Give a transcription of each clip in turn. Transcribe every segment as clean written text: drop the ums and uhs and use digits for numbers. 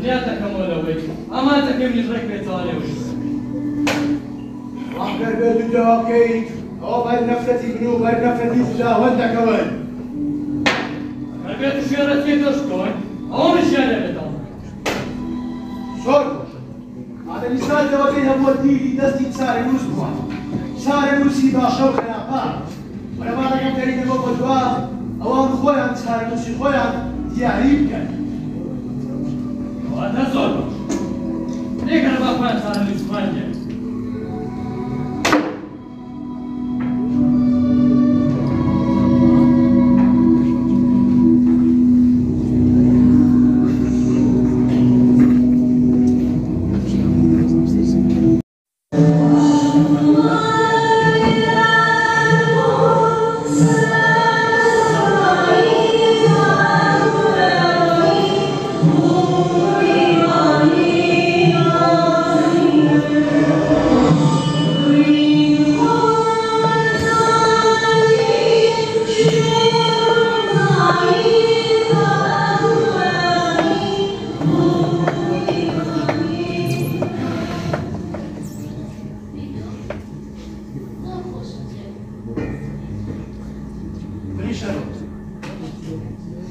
دڵنیاتەکەم وەلەوەی ئەمان دەکەم ڕێک بێتوانێوش ئەگەر بێت و دەواکەیت ئەوە بەر نەفرەتی بن و بەر نەفرەتی خوداوەندەکەون ئەگەر بێت و شێڕەتی دۆشت بکەون ئەوە منشیان لێ بێتەوە زۆر باشە ئادەمی ساتەوەکەی هەموو دیری دەستی چارە نووس بووە چارە نووسی باشە و خراپە بەرەبارەکەم کەریتەوە بۆ دوا ئەوان خۆیان چارە نووسی خۆیان دیاری بکەن واتە زۆر باش لێکەرە با خۆیان چارە نووسی خۆیان دێن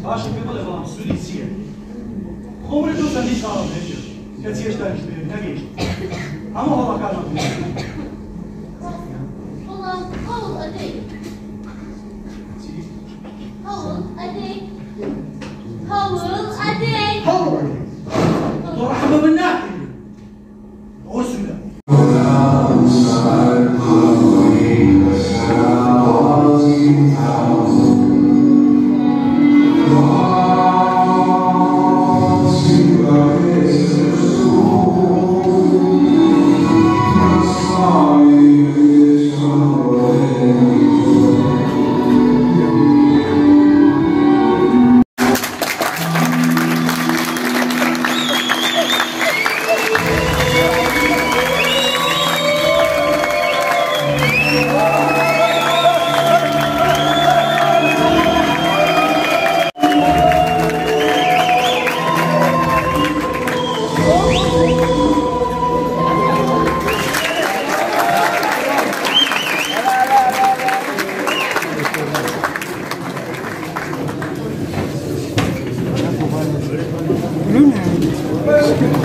Baixo pelo levar, sulicia. Como ele não sabe falar, né? Que se está aqui, né? Vamos rolar a cara. Olá, how old are they? How old are they? How old are they? How old are they? مرحبا بالناحية. غسلة. Luna.